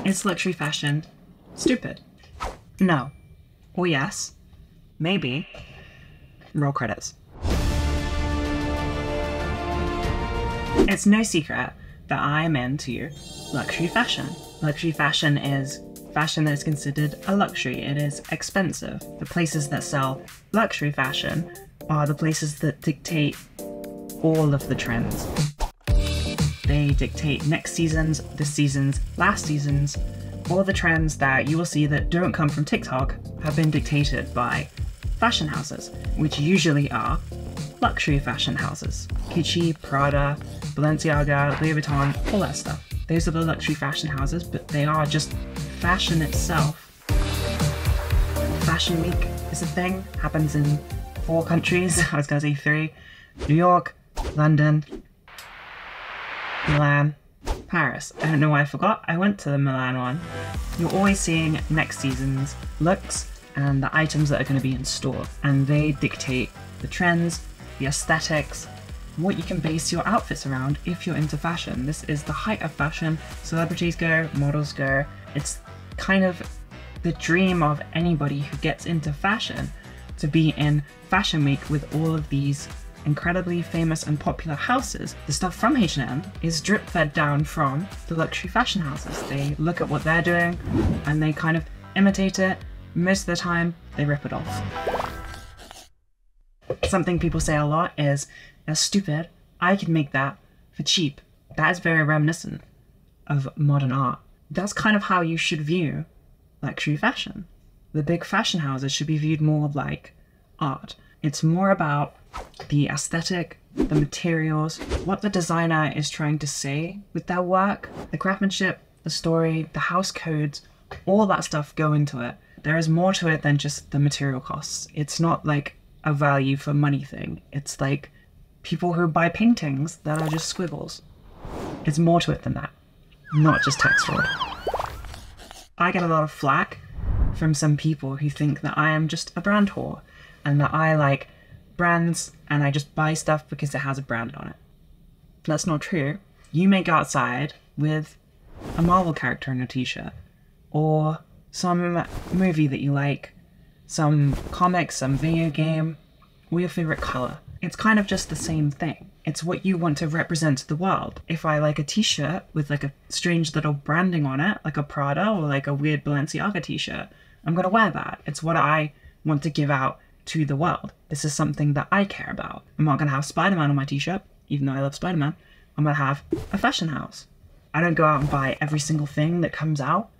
Is luxury fashion stupid? No. Or yes. Maybe. Roll credits. It's no secret that I'm into luxury fashion. Luxury fashion is fashion that is considered a luxury. It is expensive. The places that sell luxury fashion are the places that dictate all of the trends. They dictate next season's, this season's, last season's. All the trends that you will see that don't come from TikTok have been dictated by fashion houses, which usually are luxury fashion houses. Icky, Prada, Balenciaga, Louis Vuitton, all that stuff. Those are the luxury fashion houses, but they are just fashion itself. Fashion Week is a thing, happens in 4 countries, I was gonna say 3. New York, London, Milan, Paris. I don't know why I forgot, I went to the Milan one. You're always seeing next season's looks and the items that are going to be in store, and they dictate the trends, the aesthetics, what you can base your outfits around if you're into fashion. This is the height of fashion. Celebrities go, models go. It's kind of the dream of anybody who gets into fashion to be in Fashion Week with all of these incredibly famous and popular houses. The stuff from H&M is drip fed down from the luxury fashion houses. They look at what they're doing and they kind of imitate it. Most of the time, they rip it off. Something people say a lot is, that's stupid, I could make that for cheap. That is very reminiscent of modern art. That's kind of how you should view luxury fashion. The big fashion houses should be viewed more like art. It's more about the aesthetic, the materials, what the designer is trying to say with their work, the craftsmanship, the story, the house codes, all that stuff go into it. There is more to it than just the material costs. It's not like a value for money thing. It's like people who buy paintings that are just squiggles. It's more to it than that, not just tax fraud. I get a lot of flack from some people who think that I am just a brand whore and that I like brands and I just buy stuff because it has a brand on it. That's not true. You may go outside with a Marvel character in a t-shirt, or some movie that you like, some comic, some video game, or your favorite color. It's kind of just the same thing. It's what you want to represent to the world. If I like a t-shirt with like a strange little branding on it, like a Prada or like a weird Balenciaga t-shirt, I'm gonna wear that. It's what I want to give out to the world. This is something that I care about. I'm not gonna have Spider-Man on my t-shirt, even though I love Spider-Man. I'm gonna have a fashion house. I don't go out and buy every single thing that comes out.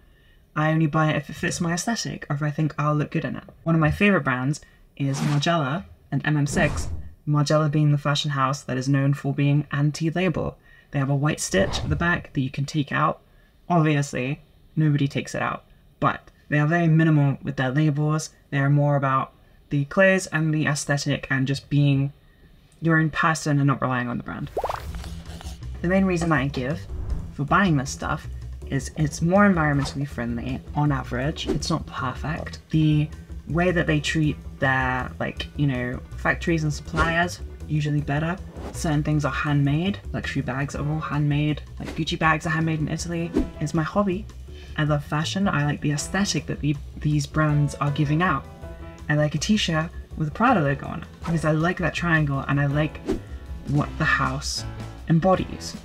I only buy it if it fits my aesthetic or if I think I'll look good in it. One of my favorite brands is Margiela and MM6. Margiela being the fashion house that is known for being anti-label. They have a white stitch at the back that you can take out. Obviously, nobody takes it out, but they are very minimal with their labels. They are more about the clothes and the aesthetic and just being your own person and not relying on the brand. The main reason I give for buying this stuff is it's more environmentally friendly on average. It's not perfect. The way that they treat their, like, you know, factories and suppliers, usually better. Certain things are handmade. Luxury bags are all handmade. Like Gucci bags are handmade in Italy. It's my hobby. I love fashion. I like the aesthetic that these brands are giving out. I like a t-shirt with a Prada logo on it because I like that triangle and I like what the house embodies.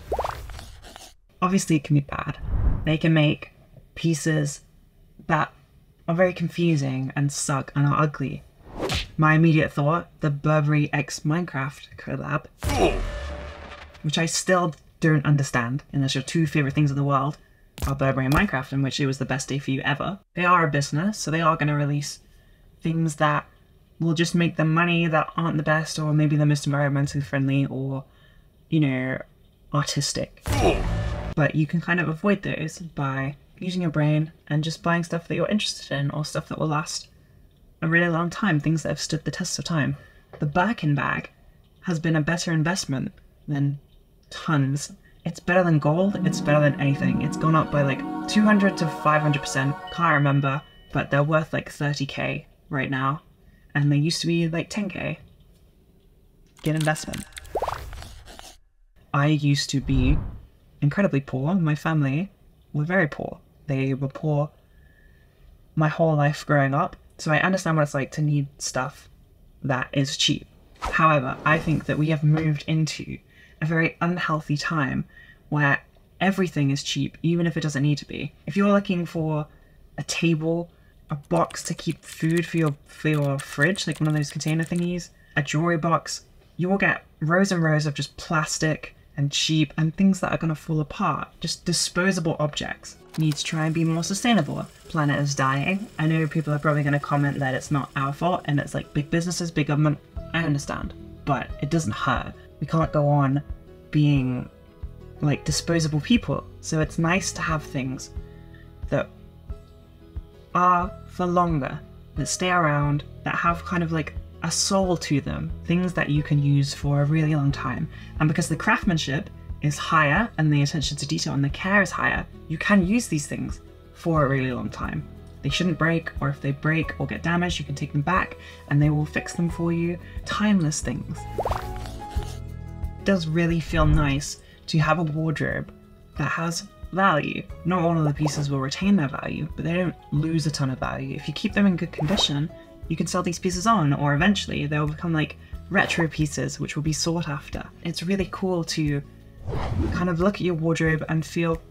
Obviously it can be bad. They can make pieces that are very confusing and suck and are ugly. My immediate thought, the Burberry x Minecraft collab, which I still don't understand, unless your 2 favorite things in the world are Burberry and Minecraft, in which it was the best day for you ever. They are a business, so they are going to release things that will just make them money that aren't the best, or maybe the most environmentally friendly, or, you know, artistic. But you can kind of avoid those by using your brain and just buying stuff that you're interested in, or stuff that will last a really long time, things that have stood the test of time. The Birkin bag has been a better investment than tons. It's better than gold, it's better than anything. It's gone up by like 200 to 500%, can't remember, but they're worth like 30k right now. And they used to be like 10k. Good investment. I used to be incredibly poor. My family were very poor. They were poor my whole life growing up, so I understand what it's like to need stuff that is cheap. However, I think that we have moved into a very unhealthy time where everything is cheap, even if it doesn't need to be. If you're looking for a table, a box to keep food for your fridge, like one of those container thingies, a jewelry box, you will get rows and rows of just plastic and cheap and things that are going to fall apart. Just disposable objects. Need to try and be more sustainable. Planet is dying. I know people are probably going to comment that it's not our fault and it's like big businesses, big government. I understand, but it doesn't hurt. We can't go on being like disposable people. So it's nice to have things that are for longer, that stay around, that have kind of like a soul to them, things that you can use for a really long time. And because the craftsmanship is higher and the attention to detail and the care is higher, you can use these things for a really long time. They shouldn't break, or if they break or get damaged, you can take them back and they will fix them for you. Timeless things. It does really feel nice to have a wardrobe that has value. Not all of the pieces will retain their value, but they don't lose a ton of value. If you keep them in good condition, you can sell these pieces on, or eventually they'll become like retro pieces, which will be sought after. It's really cool to kind of look at your wardrobe and feel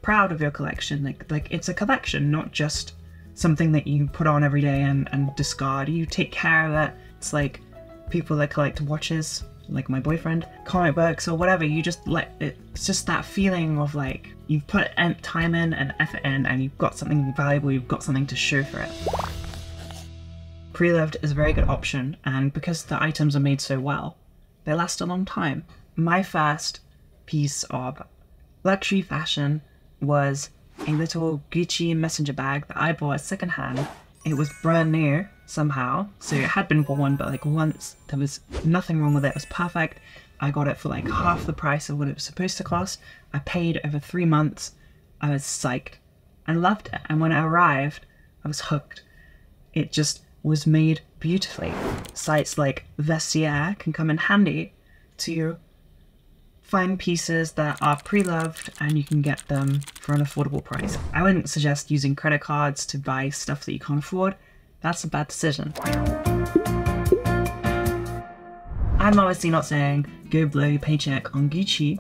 proud of your collection. Like it's a collection, not just something that you put on every day and discard. You take care of it. It's like people that collect watches, like my boyfriend, comic books or whatever. You just let it's just that feeling of like you've put time in and effort in and you've got something valuable, you've got something to show for it. Pre-loved is a very good option, and because the items are made so well, they last a long time. My first piece of luxury fashion was a little Gucci messenger bag that I bought secondhand. It was brand new somehow, so it had been worn, but like once, there was nothing wrong with it. It was perfect. I got it for like half the price of what it was supposed to cost. I paid over 3 months. I was psyched. I loved it, and when it arrived, I was hooked. It just was made beautifully. Sites like Vestiaire can come in handy to find pieces that are pre-loved and you can get them for an affordable price. I wouldn't suggest using credit cards to buy stuff that you can't afford. That's a bad decision. I'm obviously not saying go blow your paycheck on Gucci,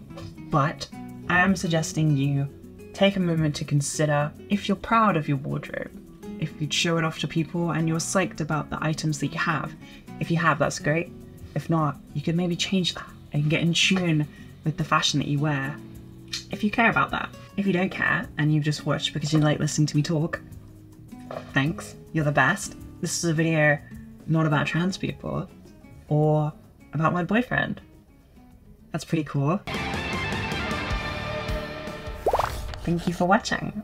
but I am suggesting you take a moment to consider if you're proud of your wardrobe, if you'd show it off to people and you're psyched about the items that you have. If you have, that's great. If not, you could maybe change that and get in tune with the fashion that you wear, if you care about that. If you don't care and you just watch because you like listening to me talk, thanks, you're the best. This is a video not about trans people or about my boyfriend. That's pretty cool. Thank you for watching.